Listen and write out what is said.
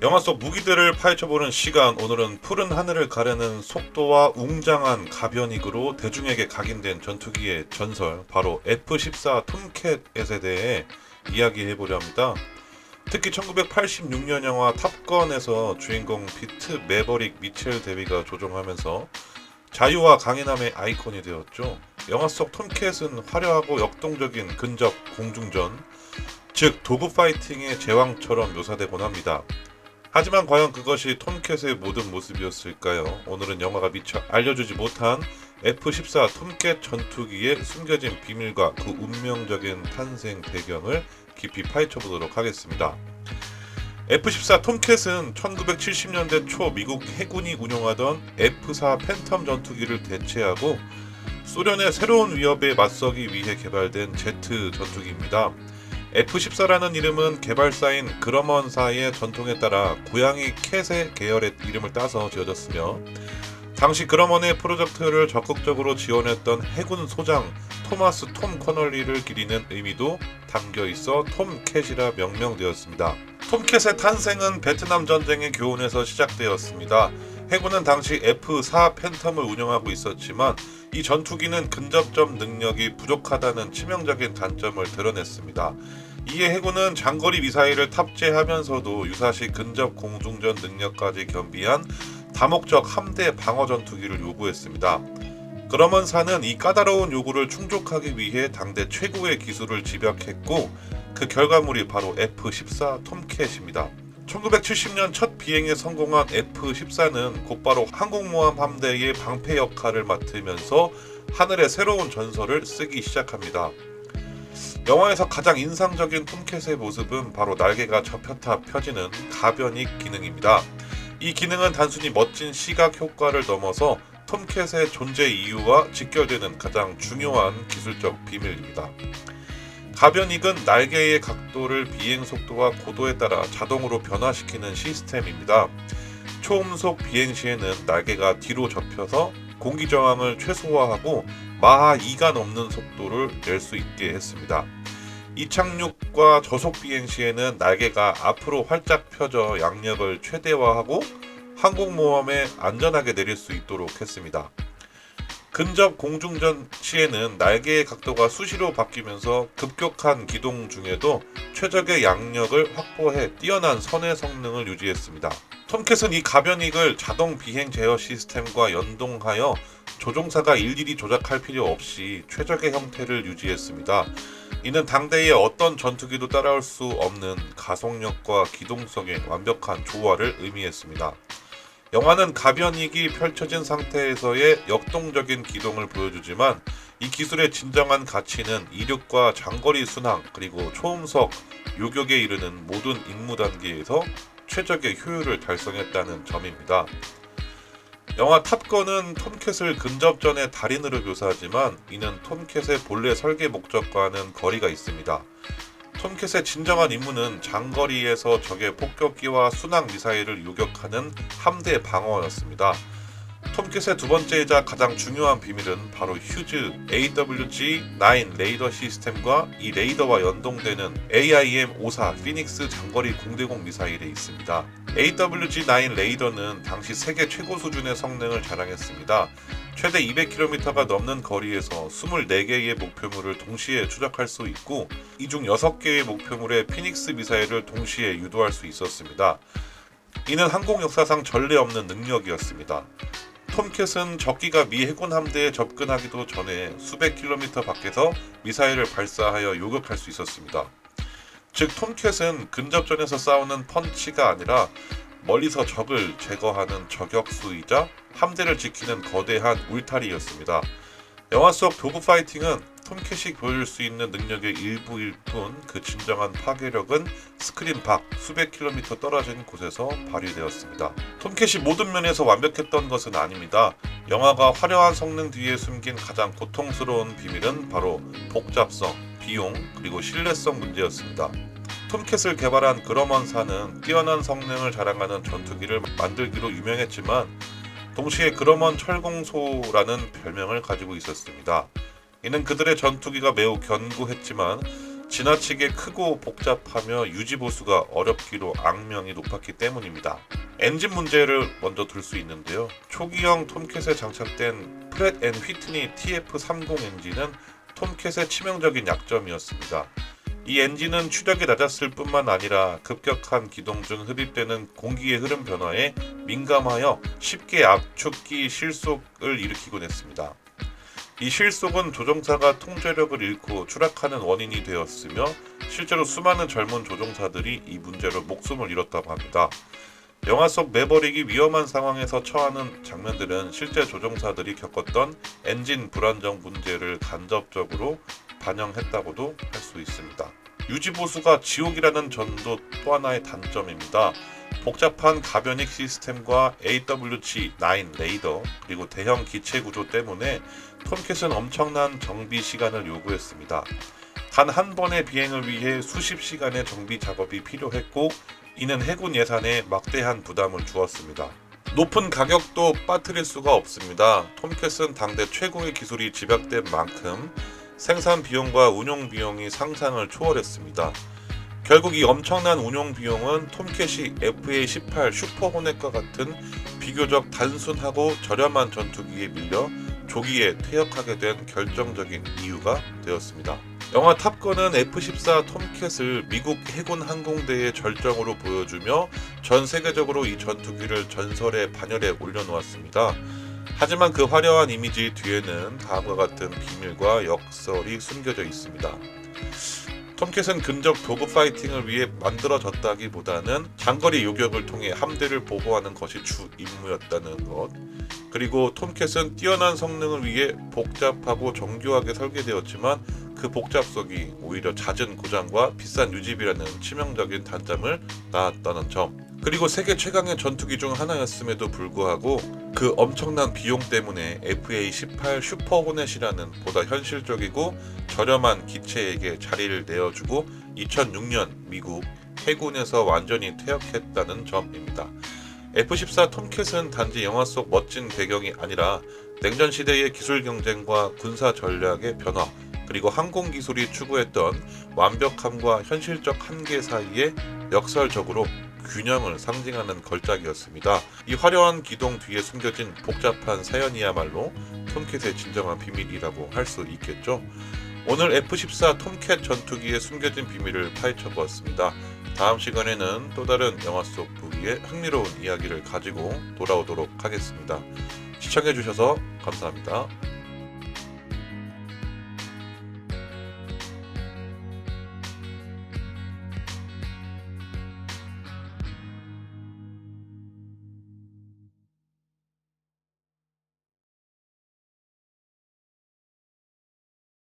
영화 속 무기들을 파헤쳐보는 시간, 오늘은 푸른 하늘을 가르는 속도와 웅장한 가변익으로 대중에게 각인된 전투기의 전설, 바로 F-14 톰캣에 대해 이야기해보려 합니다. 특히 1986년 영화 탑건에서 주인공 피트 매버릭 미첼 데비가 조종하면서 자유와 강인함의 아이콘이 되었죠. 영화 속 톰캣은 화려하고 역동적인 근접 공중전, 즉 도구 파이팅의 제왕처럼 묘사되곤 합니다. 하지만 과연 그것이 톰캣의 모든 모습이었을까요? 오늘은 영화가 미처 알려주지 못한 F-14 톰캣 전투기의 숨겨진 비밀과 그 운명적인 탄생 배경을 깊이 파헤쳐보도록 하겠습니다. F-14 톰캣은 1970년대 초 미국 해군이 운용하던 F-4 팬텀 전투기를 대체하고 소련의 새로운 위협에 맞서기 위해 개발된 제트 전투기입니다. F-14라는 이름은 개발사인 그러먼사의 전통에 따라 고양이 캣의 계열의 이름을 따서 지어졌으며, 당시 그러먼의 프로젝트를 적극적으로 지원했던 해군 소장 토마스 톰 커널리를 기리는 의미도 담겨 있어 톰캣이라 명명되었습니다. 톰캣의 탄생은 베트남 전쟁의 교훈에서 시작되었습니다. 해군은 당시 F-4 팬텀을 운영하고 있었지만 이 전투기는 근접점 능력이 부족하다는 치명적인 단점을 드러냈습니다. 이에 해군은 장거리 미사일을 탑재하면서도 유사시 근접 공중전 능력까지 겸비한 다목적 함대 방어 전투기를 요구했습니다. 그러먼사는 이 까다로운 요구를 충족하기 위해 당대 최고의 기술을 집약했고, 그 결과물이 바로 F-14 톰캣입니다. 1970년 첫 비행에 성공한 F-14는 곧바로 항공모함 함대의 방패 역할을 맡으면서 하늘의 새로운 전설을 쓰기 시작합니다. 영화에서 가장 인상적인 톰캣의 모습은 바로 날개가 접혔다 펴지는 가변익 기능입니다. 이 기능은 단순히 멋진 시각 효과를 넘어서 톰캣의 존재 이유와 직결되는 가장 중요한 기술적 비밀입니다. 가변익은 날개의 각도를 비행 속도와 고도에 따라 자동으로 변화시키는 시스템입니다. 초음속 비행 시에는 날개가 뒤로 접혀서 공기 저항을 최소화하고 마하 2가 넘는 속도를 낼 수 있게 했습니다. 이착륙과 저속 비행 시에는 날개가 앞으로 활짝 펴져 양력을 최대화하고 항공모함에 안전하게 내릴 수 있도록 했습니다. 근접 공중전 시에는 날개의 각도가 수시로 바뀌면서 급격한 기동 중에도 최적의 양력을 확보해 뛰어난 선의 성능을 유지했습니다. 톰캣은 이 가변익을 자동 비행 제어 시스템과 연동하여 조종사가 일일이 조작할 필요 없이 최적의 형태를 유지했습니다. 이는 당대의 어떤 전투기도 따라올 수 없는 가속력과 기동성의 완벽한 조화를 의미했습니다. 영화는 가변익이 펼쳐진 상태에서의 역동적인 기동을 보여주지만, 이 기술의 진정한 가치는 이륙과 장거리 순항 그리고 초음속 요격에 이르는 모든 임무 단계에서 최적의 효율을 달성했다는 점입니다. 영화 탑건은 톰캣을 근접전의 달인으로 묘사하지만 이는 톰캣의 본래 설계 목적과는 거리가 있습니다. 톰캣의 진정한 임무는 장거리에서 적의 폭격기와 순항 미사일을 요격하는 함대 방어였습니다. 톰캣의 두 번째이자 가장 중요한 비밀은 바로 휴즈 AWG-9 레이더 시스템과 이 레이더와 연동되는 AIM-54 피닉스 장거리 공대공 미사일에 있습니다. AWG-9 레이더는 당시 세계 최고 수준의 성능을 자랑했습니다. 최대 200km가 넘는 거리에서 24개의 목표물을 동시에 추적할 수 있고, 이 중 6개의 목표물에 피닉스 미사일을 동시에 유도할 수 있었습니다. 이는 항공 역사상 전례 없는 능력이었습니다. 톰캣은 적기가 미 해군 함대에 접근하기도 전에 수백 킬로미터 밖에서 미사일을 발사하여 요격할 수 있었습니다. 즉, 톰캣은 근접전에서 싸우는 펀치가 아니라 멀리서 적을 제거하는 저격수이자 함대를 지키는 거대한 울타리였습니다. 영화 속 도구 파이팅은 톰캣이 보여줄 수 있는 능력의 일부일 뿐, 그 진정한 파괴력은 스크린 밖 수백 킬로미터 떨어진 곳에서 발휘되었습니다. 톰캣이 모든 면에서 완벽했던 것은 아닙니다. 영화가 화려한 성능 뒤에 숨긴 가장 고통스러운 비밀은 바로 복잡성, 비용, 그리고 신뢰성 문제였습니다. 톰캣을 개발한 그러먼사는 뛰어난 성능을 자랑하는 전투기를 만들기로 유명했지만, 동시에 그러먼 철공소라는 별명을 가지고 있었습니다. 이는 그들의 전투기가 매우 견고했지만 지나치게 크고 복잡하며 유지 보수가 어렵기로 악명이 높았기 때문입니다. 엔진 문제를 먼저 들 수 있는데요. 초기형 톰캣에 장착된 프렛 앤 휘트니 TF30 엔진은 톰캣의 치명적인 약점이었습니다. 이 엔진은 추력이 낮았을 뿐만 아니라 급격한 기동 중 흡입되는 공기의 흐름 변화에 민감하여 쉽게 압축기 실속을 일으키곤 했습니다. 이 실속은 조종사가 통제력을 잃고 추락하는 원인이 되었으며 실제로 수많은 젊은 조종사들이 이 문제로 목숨을 잃었다고 합니다. 영화 속 매버릭이 위험한 상황에서 처하는 장면들은 실제 조종사들이 겪었던 엔진 불안정 문제를 간접적으로 반영했다고도 할 수 있습니다. 유지보수가 지옥이라는 점도 또 하나의 단점입니다. 복잡한 가변익 시스템과 AWG-9 레이더 그리고 대형 기체 구조 때문에 톰캣은 엄청난 정비 시간을 요구했습니다. 단 한 번의 비행을 위해 수십 시간의 정비 작업이 필요했고 이는 해군 예산에 막대한 부담을 주었습니다. 높은 가격도 빠뜨릴 수가 없습니다. 톰캣은 당대 최고의 기술이 집약된 만큼 생산 비용과 운용 비용이 상상을 초월했습니다. 결국 이 엄청난 운용 비용은 톰캣이 FA-18 슈퍼 호넷과 같은 비교적 단순하고 저렴한 전투기에 밀려 조기에 퇴역하게 된 결정적인 이유가 되었습니다. 영화 탑건은 F-14 톰캣을 미국 해군 항공대의 절정으로 보여주며 전 세계적으로 이 전투기를 전설의 반열에 올려놓았습니다. 하지만 그 화려한 이미지 뒤에는 다음과 같은 비밀과 역설이 숨겨져 있습니다. 톰캣은 근접 도구 파이팅을 위해 만들어졌다기보다는 장거리 요격을 통해 함대를 보호하는 것이 주 임무였다는 것, 그리고 톰캣은 뛰어난 성능을 위해 복잡하고 정교하게 설계되었지만 그 복잡성이 오히려 잦은 고장과 비싼 유지비라는 치명적인 단점을 낳았다는 점, 그리고 세계 최강의 전투기 중 하나였음에도 불구하고 그 엄청난 비용 때문에 FA-18 슈퍼 호넷이라는 보다 현실적이고 저렴한 기체에게 자리를 내어주고 2006년 미국 해군에서 완전히 퇴역했다는 점입니다. F-14 톰캣은 단지 영화 속 멋진 배경이 아니라 냉전 시대의 기술 경쟁과 군사 전략의 변화, 그리고 항공 기술이 추구했던 완벽함과 현실적 한계 사이에 역설적으로 균형을 상징하는 걸작이었습니다. 이 화려한 기동 뒤에 숨겨진 복잡한 사연이야말로 톰캣의 진정한 비밀이라고 할 수 있겠죠. 오늘 F-14 톰캣 전투기의 숨겨진 비밀을 파헤쳐 보았습니다. 다음 시간에는 또 다른 영화 속 무기의 흥미로운 이야기를 가지고 돌아오도록 하겠습니다. 시청해 주셔서 감사합니다.